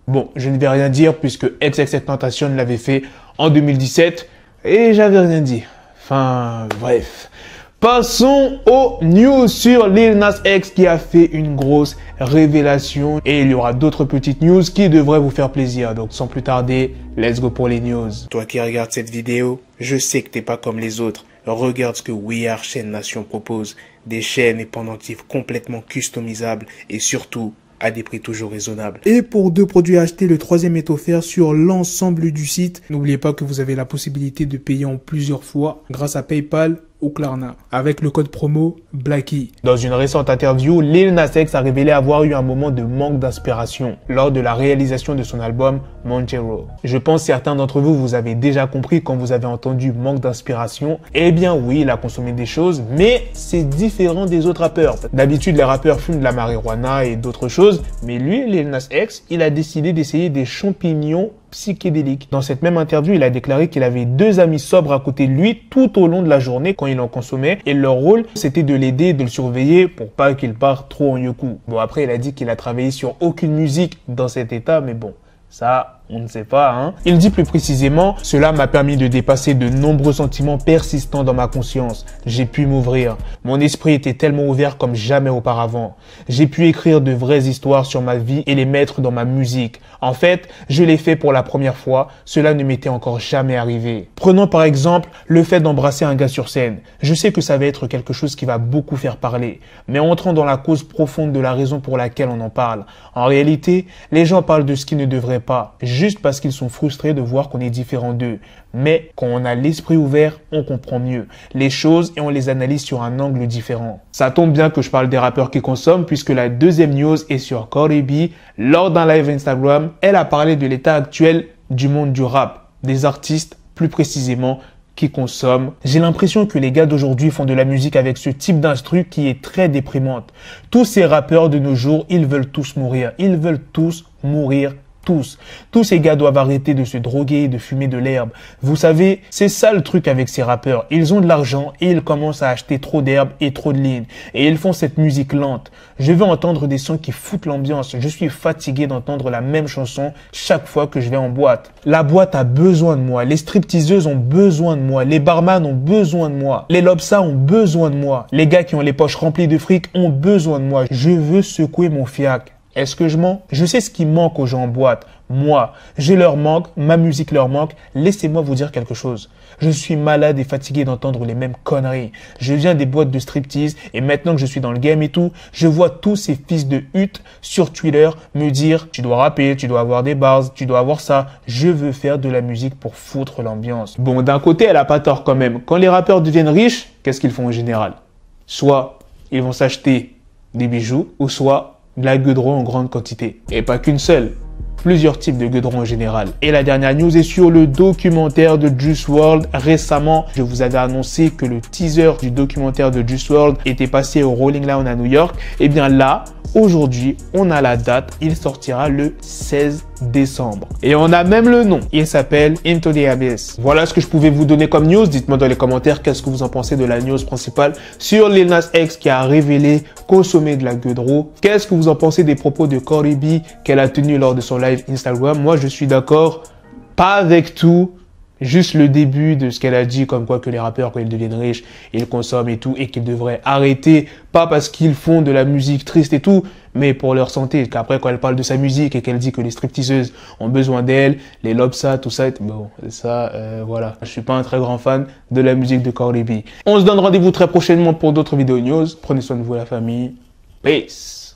Bon, je ne vais rien dire puisque XXXTentacion l'avait fait en 2017 et j'avais rien dit. Enfin, bref. Passons aux news sur Lil Nas X qui a fait une grosse révélation et il y aura d'autres petites news qui devraient vous faire plaisir. Donc sans plus tarder, let's go pour les news. Toi qui regardes cette vidéo, je sais que t'es pas comme les autres. Regarde ce que We Are Chaîne Nation propose. Des chaînes et pendentifs complètement customisables et surtout à des prix toujours raisonnables. Et pour 2 produits à acheter, le 3e est offert sur l'ensemble du site. N'oubliez pas que vous avez la possibilité de payer en plusieurs fois grâce à PayPal ou Klarna avec le code promo Blackie. Dans une récente interview, Lil Nas X a révélé avoir eu un moment de manque d'inspiration lors de la réalisation de son album Montero. Je pense certains d'entre vous, vous avez déjà compris quand vous avez entendu manque d'inspiration. Eh bien oui, il a consommé des choses, mais c'est différent des autres rappeurs. D'habitude, les rappeurs fument de la marijuana et d'autres choses, mais lui, Lil Nas X, il a décidé d'essayer des champignons psychédélique. Dans cette même interview, il a déclaré qu'il avait 2 amis sobres à côté de lui tout au long de la journée quand il en consommait et leur rôle, c'était de l'aider, de le surveiller pour pas qu'il parte trop en yoku. Bon, après, il a dit qu'il a travaillé sur aucune musique dans cet état, mais bon, ça, on ne sait pas, hein. Il dit plus précisément, cela m'a permis de dépasser de nombreux sentiments persistants dans ma conscience. J'ai pu m'ouvrir. Mon esprit était tellement ouvert comme jamais auparavant. J'ai pu écrire de vraies histoires sur ma vie et les mettre dans ma musique. En fait, je l'ai fait pour la première fois. Cela ne m'était encore jamais arrivé. Prenons par exemple le fait d'embrasser un gars sur scène. Je sais que ça va être quelque chose qui va beaucoup faire parler. Mais entrons dans la cause profonde de la raison pour laquelle on en parle. En réalité, les gens parlent de ce qu'ils ne devraient pas, juste parce qu'ils sont frustrés de voir qu'on est différent d'eux. Mais quand on a l'esprit ouvert, on comprend mieux les choses et on les analyse sur un angle différent. Ça tombe bien que je parle des rappeurs qui consomment puisque la 2e news est sur Cardi B. Lors d'un live Instagram, elle a parlé de l'état actuel du monde du rap, des artistes plus précisément qui consomment. J'ai l'impression que les gars d'aujourd'hui font de la musique avec ce type d'instru qui est très déprimante. Tous ces rappeurs de nos jours, ils veulent tous mourir. Ils veulent tous mourir. Tous ces gars doivent arrêter de se droguer et de fumer de l'herbe. Vous savez, c'est ça le truc avec ces rappeurs. Ils ont de l'argent et ils commencent à acheter trop d'herbe et trop de ligne. Et ils font cette musique lente. Je veux entendre des sons qui foutent l'ambiance. Je suis fatigué d'entendre la même chanson chaque fois que je vais en boîte. La boîte a besoin de moi. Les stripteaseuses ont besoin de moi. Les barman ont besoin de moi. Les lobsas ont besoin de moi. Les gars qui ont les poches remplies de fric ont besoin de moi. Je veux secouer mon fiac. Est-ce que je mens? Je sais ce qui manque aux gens en boîte. Moi, je leur manque, ma musique leur manque. Laissez-moi vous dire quelque chose. Je suis malade et fatigué d'entendre les mêmes conneries. Je viens des boîtes de striptease et maintenant que je suis dans le game et tout, je vois tous ces fils de pute sur Twitter me dire « Tu dois rapper, tu dois avoir des bars, tu dois avoir ça. » Je veux faire de la musique pour foutre l'ambiance. Bon, d'un côté, elle a pas tort quand même. Quand les rappeurs deviennent riches, qu'est-ce qu'ils font en général? Soit ils vont s'acheter des bijoux ou soit de la goudron en grande quantité. Et pas qu'une seule. Plusieurs types de goudron en général. Et la dernière news est sur le documentaire de Juice WRLD. Récemment, je vous avais annoncé que le teaser du documentaire de Juice WRLD était passé au Rolling Loud à New York. Et bien là, aujourd'hui, on a la date. Il sortira le 16 décembre. Et on a même le nom. Il s'appelle Into the Abyss. Voilà ce que je pouvais vous donner comme news. Dites-moi dans les commentaires qu'est-ce que vous en pensez de la news principale sur Lil Nas X qui a révélé consommer de la gueudreau. Qu'est-ce que vous en pensez des propos de Cardi B qu'elle a tenus lors de son live Instagram? Moi, je suis d'accord. Pas avec tout. Juste le début de ce qu'elle a dit, comme quoi que les rappeurs, quand ils deviennent riches, ils consomment et tout, et qu'ils devraient arrêter, pas parce qu'ils font de la musique triste et tout, mais pour leur santé. Qu'après, quand elle parle de sa musique et qu'elle dit que les stripteaseuses ont besoin d'elle, les lobsas, tout ça, bon, ça, voilà. Je suis pas un très grand fan de la musique de Cardi B. On se donne rendez-vous très prochainement pour d'autres vidéos news. Prenez soin de vous, la famille. Peace.